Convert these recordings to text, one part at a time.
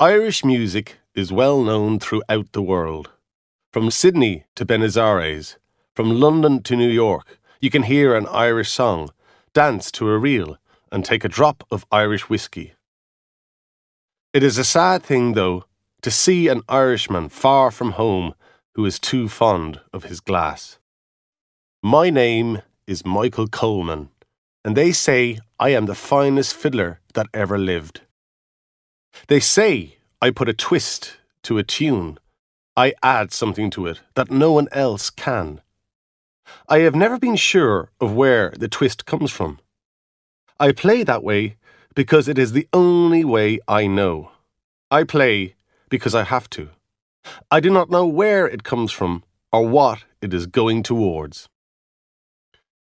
Irish music is well known throughout the world. From Sydney to Buenos Aires, from London to New York, you can hear an Irish song, dance to a reel, and take a drop of Irish whiskey. It is a sad thing, though, to see an Irishman far from home who is too fond of his glass. My name is Michael Coleman, and they say I am the finest fiddler that ever lived. They say I put a twist to a tune. I add something to it that no one else can. I have never been sure of where the twist comes from. I play that way because it is the only way I know. I play because I have to. I do not know where it comes from or what it is going towards.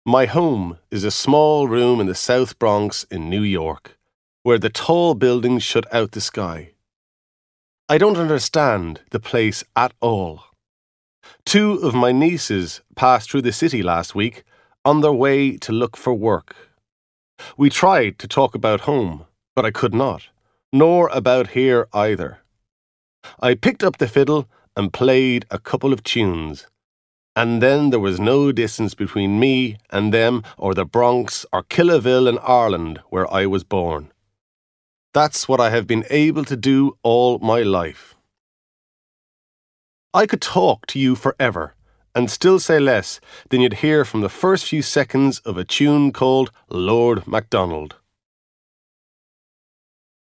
My home is a small room in the South Bronx in New York, where the tall buildings shut out the sky. I don't understand the place at all. 2 of my nieces passed through the city last week on their way to look for work. We tried to talk about home, but I could not, nor about here either. I picked up the fiddle and played a couple of tunes, and then there was no distance between me and them or the Bronx or Killaville in Ireland where I was born. That's what I have been able to do all my life. I could talk to you forever and still say less than you'd hear from the first few seconds of a tune called Lord McDonald.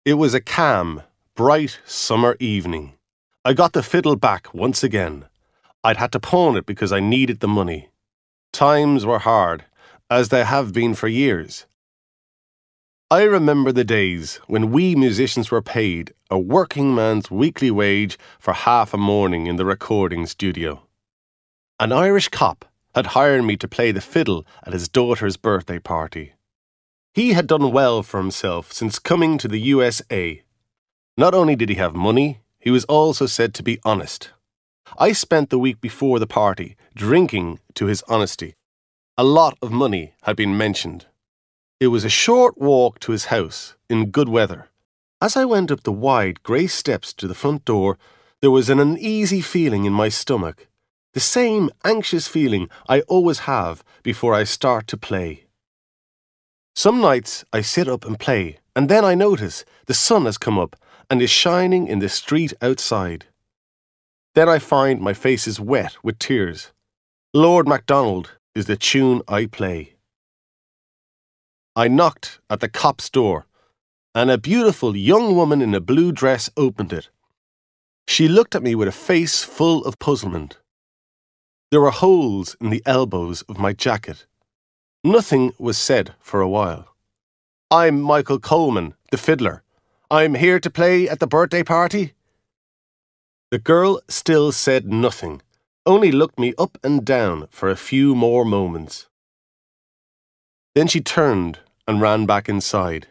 It was a calm, bright summer evening. I got the fiddle back once again. I'd had to pawn it because I needed the money. Times were hard, as they have been for years. I remember the days when we musicians were paid a working man's weekly wage for half a morning in the recording studio. An Irish cop had hired me to play the fiddle at his daughter's birthday party. He had done well for himself since coming to the USA. Not only did he have money, he was also said to be honest. I spent the week before the party drinking to his honesty. A lot of money had been mentioned. It was a short walk to his house, in good weather. As I went up the wide grey steps to the front door, there was an uneasy feeling in my stomach, the same anxious feeling I always have before I start to play. Some nights I sit up and play, and then I notice the sun has come up and is shining in the street outside. Then I find my face is wet with tears. Lord MacDonald is the tune I play. I knocked at the cop's door, and a beautiful young woman in a blue dress opened it. She looked at me with a face full of puzzlement. There were holes in the elbows of my jacket. Nothing was said for a while. "I'm Michael Coleman, the fiddler. I'm here to play at the birthday party." The girl still said nothing, only looked me up and down for a few more moments. Then she turned and ran back inside.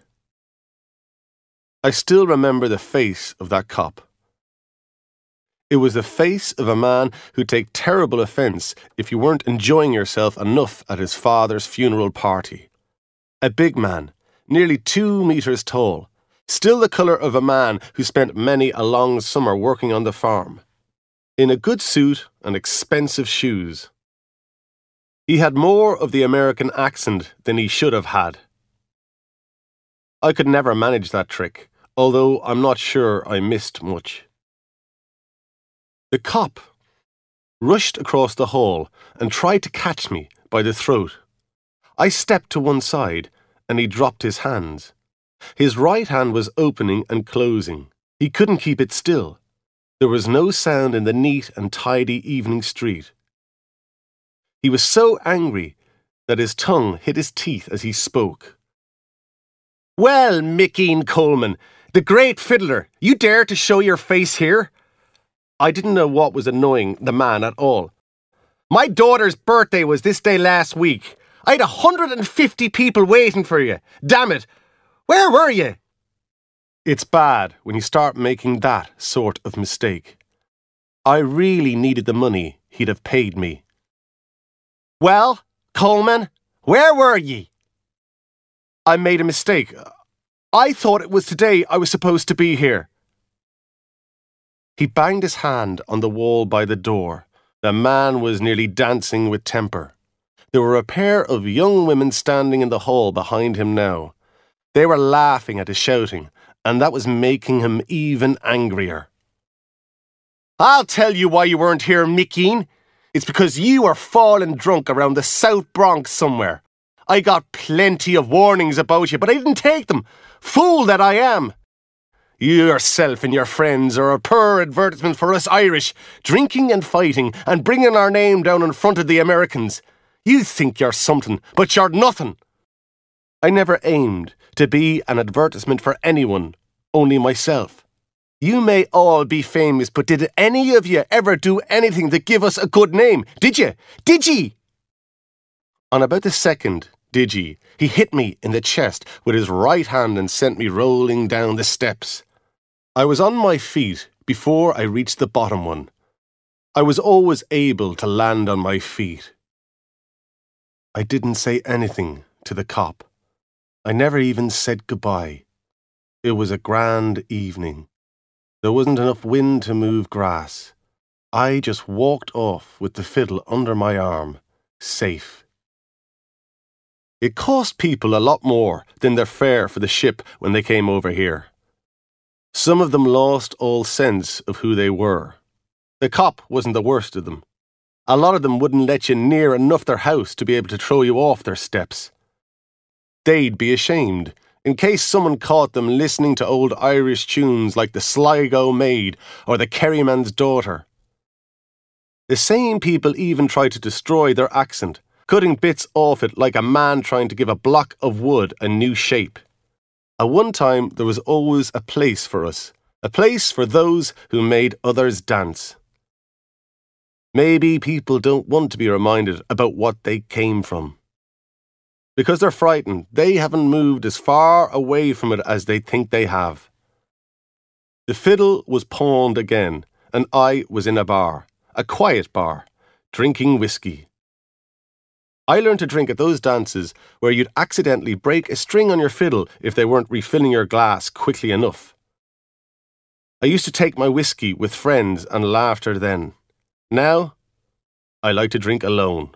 I still remember the face of that cop. It was the face of a man who'd take terrible offence if you weren't enjoying yourself enough at his father's funeral party. A big man, nearly 2 meters tall, still the colour of a man who spent many a long summer working on the farm, in a good suit and expensive shoes. He had more of the American accent than he should have had. I could never manage that trick, although I'm not sure I missed much. The cop rushed across the hall and tried to catch me by the throat. I stepped to one side and he dropped his hands. His right hand was opening and closing. He couldn't keep it still. There was no sound in the neat and tidy evening street. He was so angry that his tongue hit his teeth as he spoke. "Well, Mickeen Coleman, the great fiddler, you dare to show your face here?" I didn't know what was annoying the man at all. "My daughter's birthday was this day last week. I had 150 people waiting for you. Damn it, where were you?" It's bad when you start making that sort of mistake. I really needed the money he'd have paid me. "Well, Coleman, where were ye?" I made a mistake. I thought it was today I was supposed to be here." He banged his hand on the wall by the door. The man was nearly dancing with temper. There were a pair of young women standing in the hall behind him now. They were laughing at his shouting, and that was making him even angrier. "I'll tell you why you weren't here, Mickeen. It's because you were falling drunk around the South Bronx somewhere. I got plenty of warnings about you, but I didn't take them. Fool that I am. You yourself and your friends are a poor advertisement for us Irish, drinking and fighting and bringing our name down in front of the Americans. You think you're something, but you're nothing." I never aimed to be an advertisement for anyone, only myself. You may all be famous, but did any of you ever do anything to give us a good name? Did you? Did ye? On about the second, did ye, he hit me in the chest with his right hand and sent me rolling down the steps. I was on my feet before I reached the bottom one. I was always able to land on my feet. I didn't say anything to the cop. I never even said goodbye. It was a grand evening. There wasn't enough wind to move grass. I just walked off with the fiddle under my arm, safe. It cost people a lot more than their fare for the ship when they came over here. Some of them lost all sense of who they were. The cop wasn't the worst of them. A lot of them wouldn't let you near enough their house to be able to throw you off their steps. They'd be ashamed in case someone caught them listening to old Irish tunes like the Sligo Maid or the Kerryman's Daughter. The same people even tried to destroy their accent, cutting bits off it like a man trying to give a block of wood a new shape. At one time, there was always a place for us, a place for those who made others dance. Maybe people don't want to be reminded about what they came from. Because they're frightened, they haven't moved as far away from it as they think they have. The fiddle was pawned again, and I was in a bar, a quiet bar, drinking whiskey. I learned to drink at those dances where you'd accidentally break a string on your fiddle if they weren't refilling your glass quickly enough. I used to take my whiskey with friends and laughter then. Now, I like to drink alone.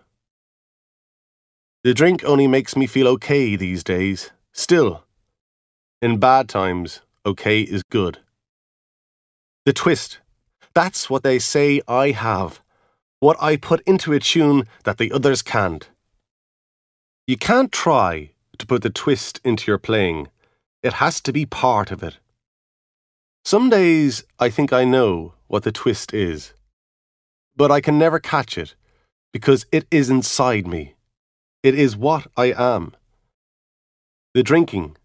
The drink only makes me feel okay these days. Still, in bad times, okay is good. The twist, that's what they say I have. What I put into a tune that the others can't. You can't try to put the twist into your playing. It has to be part of it. Some days I think I know what the twist is, but I can never catch it because it is inside me. It is what I am. The drinking,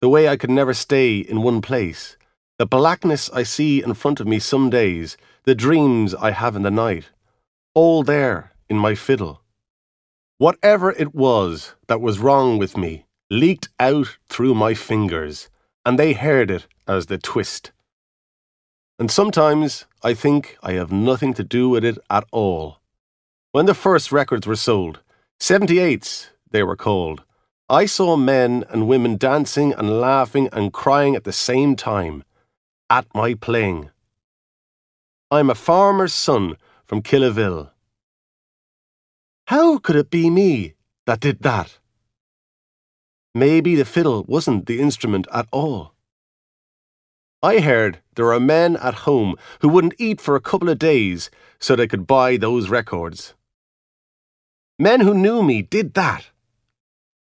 the way I could never stay in one place, the blackness I see in front of me some days, the dreams I have in the night, all there in my fiddle. Whatever it was that was wrong with me leaked out through my fingers, and they heard it as the twist. And sometimes I think I have nothing to do with it at all. When the first records were sold, 78s they were called, I saw men and women dancing and laughing and crying at the same time, at my playing. I'm a farmer's son from Killaville. How could it be me that did that? Maybe the fiddle wasn't the instrument at all. I heard there were men at home who wouldn't eat for a couple of days so they could buy those records. Men who knew me did that.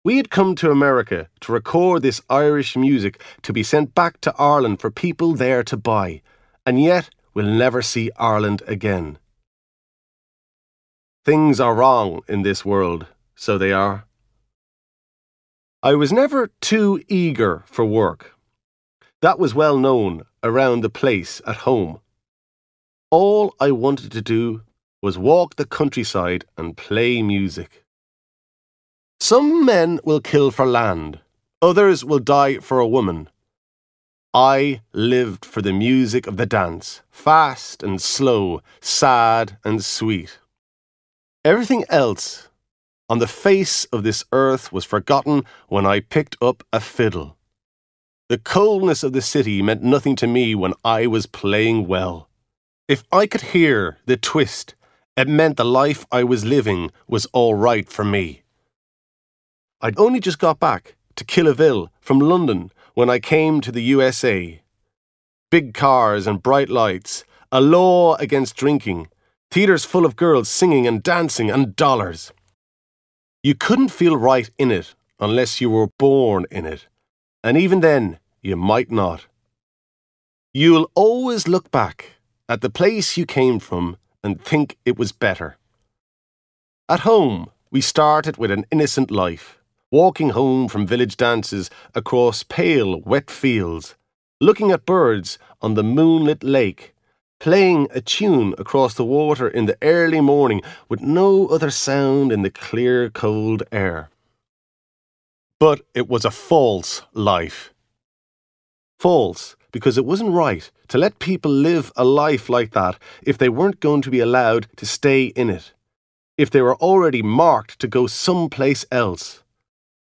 We had come to America to record this Irish music to be sent back to Ireland for people there to buy, and yet we'll never see Ireland again. Things are wrong in this world, so they are. I was never too eager for work. That was well known around the place at home. All I wanted to do was walk the countryside and play music. Some men will kill for land, others will die for a woman. I lived for the music of the dance, fast and slow, sad and sweet. Everything else on the face of this earth was forgotten when I picked up a fiddle. The coldness of the city meant nothing to me when I was playing well. If I could hear the twist, it meant the life I was living was all right for me. I'd only just got back to Killaville from London when I came to the USA. Big cars and bright lights, a law against drinking, theatres full of girls singing and dancing, and dollars. You couldn't feel right in it unless you were born in it, and even then, you might not. You'll always look back at the place you came from and think it was better. At home, we started with an innocent life, walking home from village dances across pale, wet fields, looking at birds on the moonlit lake, playing a tune across the water in the early morning with no other sound in the clear, cold air. But it was a false life. False because it wasn't right to let people live a life like that if they weren't going to be allowed to stay in it, if they were already marked to go someplace else.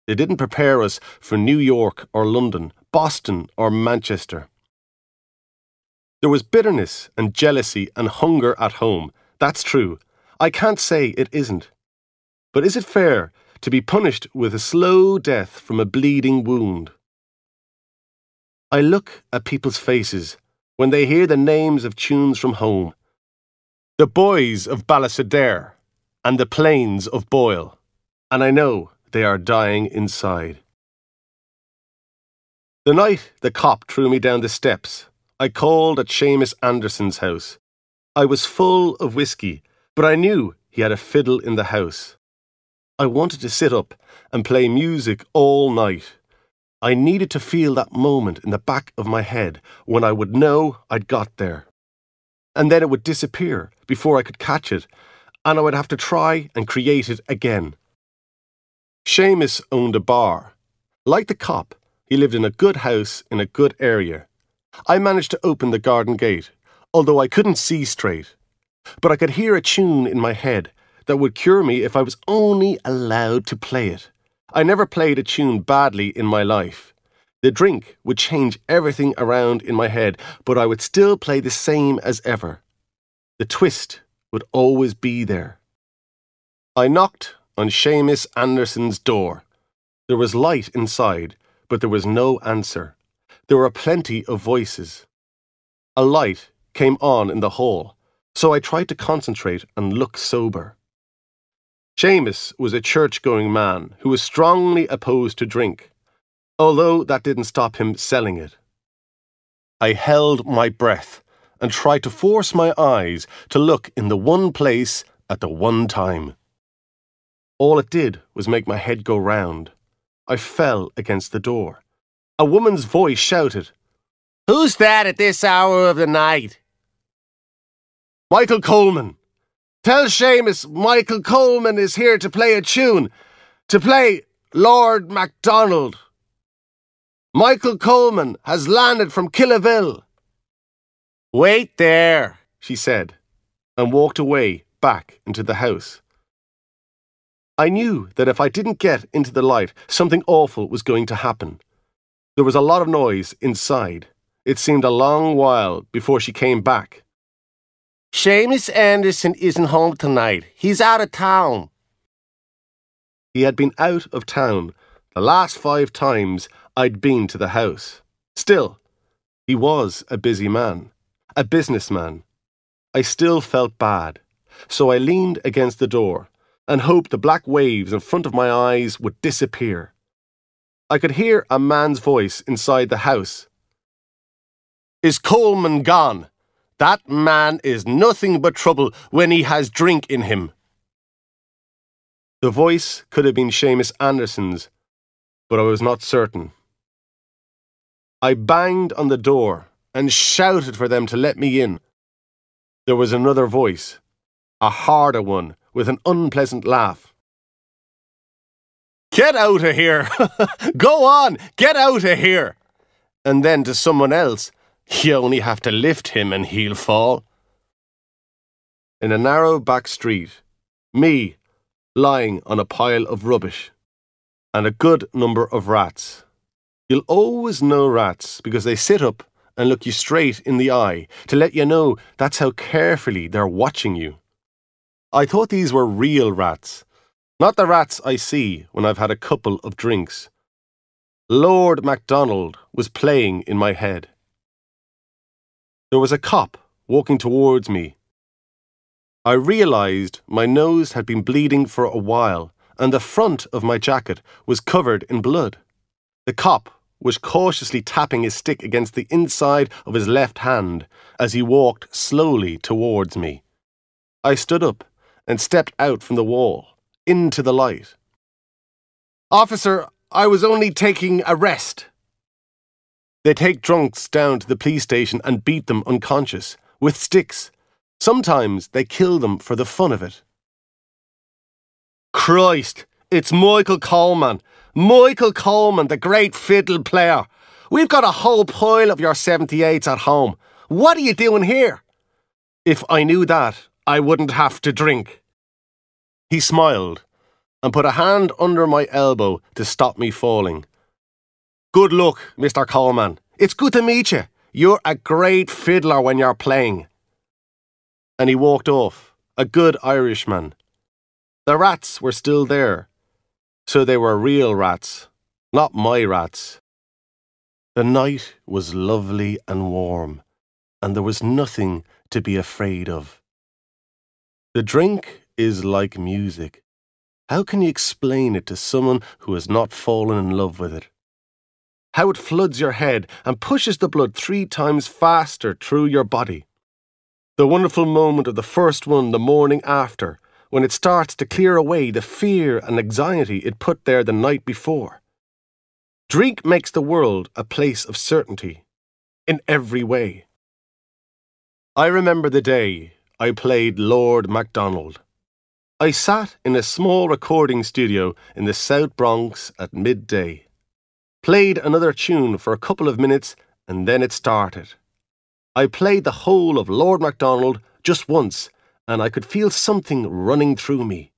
They didn't prepare us for New York or London, Boston or Manchester. There was bitterness and jealousy and hunger at home. That's true. I can't say it isn't. But is it fair to be punished with a slow death from a bleeding wound? I look at people's faces when they hear the names of tunes from home. The boys of Ballisadaire and the plains of Boyle. And I know they are dying inside. The night the cop threw me down the steps, I called at Seamus Anderson's house. I was full of whiskey, but I knew he had a fiddle in the house. I wanted to sit up and play music all night. I needed to feel that moment in the back of my head when I would know I'd got there. And then it would disappear before I could catch it, and I would have to try and create it again. Seamus owned a bar. Like the cop, he lived in a good house in a good area. I managed to open the garden gate, although I couldn't see straight. But I could hear a tune in my head that would cure me if I was only allowed to play it. I never played a tune badly in my life. The drink would change everything around in my head, but I would still play the same as ever. The twist would always be there. I knocked on Seamus Anderson's door. There was light inside, but there was no answer. There were plenty of voices. A light came on in the hall, so I tried to concentrate and look sober. Seamus was a church-going man who was strongly opposed to drink, although that didn't stop him selling it. I held my breath and tried to force my eyes to look in the one place at the one time. All it did was make my head go round. I fell against the door. A woman's voice shouted, "Who's that at this hour of the night?" "Michael Coleman. Tell Seamus Michael Coleman is here to play a tune. To play Lord McDonald. Michael Coleman has landed from Killaville." "Wait there," she said, and walked away back into the house. I knew that if I didn't get into the light, something awful was going to happen. There was a lot of noise inside. It seemed a long while before she came back. "Seamus Anderson isn't home tonight. He's out of town." He had been out of town the last 5 times I'd been to the house. Still, he was a busy man, a businessman. I still felt bad, so I leaned against the door and hoped the black waves in front of my eyes would disappear. I could hear a man's voice inside the house. "Is Coleman gone? That man is nothing but trouble when he has drink in him." The voice could have been Seamus Anderson's, but I was not certain. I banged on the door and shouted for them to let me in. There was another voice, a harder one, with an unpleasant laugh. "Get out of here! Go on, get out of here!" And then to someone else, "You only have to lift him and he'll fall." In a narrow back street, me, lying on a pile of rubbish, and a good number of rats. You'll always know rats because they sit up and look you straight in the eye to let you know that's how carefully they're watching you. I thought these were real rats, not the rats I see when I've had a couple of drinks. Lord McDonald was playing in my head. There was a cop walking towards me. I realised my nose had been bleeding for a while and the front of my jacket was covered in blood. The cop was cautiously tapping his stick against the inside of his left hand as he walked slowly towards me. I stood up and stepped out from the wall, into the light. "Officer, I was only taking a rest." They take drunks down to the police station and beat them unconscious, with sticks. Sometimes they kill them for the fun of it. "Christ, it's Michael Coleman. Michael Coleman, the great fiddle player. We've got a whole pile of your 78s at home. What are you doing here?" "If I knew that, I wouldn't have to drink." He smiled and put a hand under my elbow to stop me falling. "Good luck, Mr. Coleman. It's good to meet you. You're a great fiddler when you're playing." And he walked off, a good Irishman. The rats were still there, so they were real rats, not my rats. The night was lovely and warm, and there was nothing to be afraid of. The drink is like music. How can you explain it to someone who has not fallen in love with it? How it floods your head and pushes the blood 3 times faster through your body. The wonderful moment of the first one the morning after, when it starts to clear away the fear and anxiety it put there the night before. Drink makes the world a place of certainty, in every way. I remember the day I played Lord MacDonald. I sat in a small recording studio in the South Bronx at midday. Played another tune for a couple of minutes and then it started. I played the whole of Lord MacDonald just once and I could feel something running through me.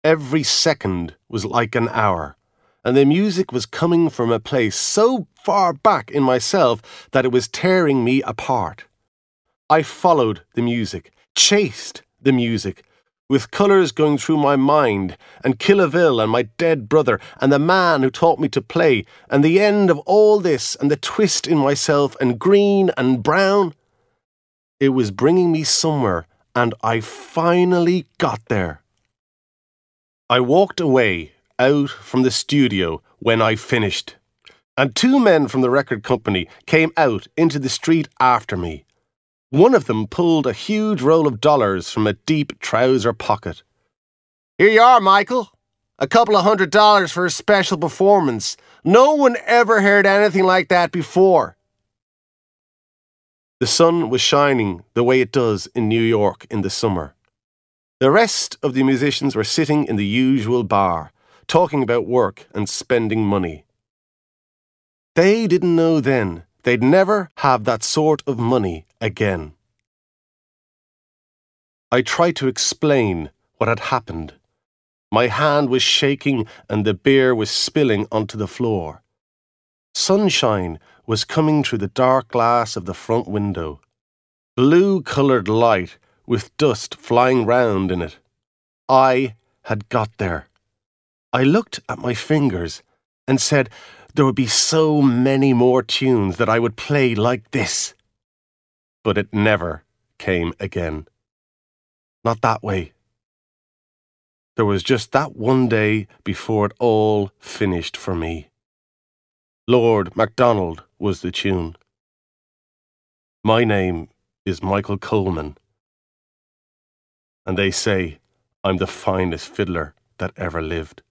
Every second was like an hour, and the music was coming from a place so far back in myself that it was tearing me apart. I followed the music, chased the music, with colours going through my mind, and Killaville and my dead brother, and the man who taught me to play, and the end of all this, and the twist in myself, and green and brown. It was bringing me somewhere, and I finally got there. I walked away, out from the studio, when I finished, and 2 men from the record company came out into the street after me. One of them pulled a huge roll of dollars from a deep trouser pocket. "Here you are, Michael. A couple of $100 for a special performance. No one ever heard anything like that before." The sun was shining the way it does in New York in the summer. The rest of the musicians were sitting in the usual bar, talking about work and spending money. They didn't know then they'd never have that sort of money again. I tried to explain what had happened. My hand was shaking and the beer was spilling onto the floor. Sunshine was coming through the dark glass of the front window. Blue-coloured light with dust flying round in it. I had got there. I looked at my fingers and said there would be so many more tunes that I would play like this. But it never came again. Not that way. There was just that one day before it all finished for me. Lord MacDonald was the tune. My name is Michael Coleman, and they say I'm the finest fiddler that ever lived.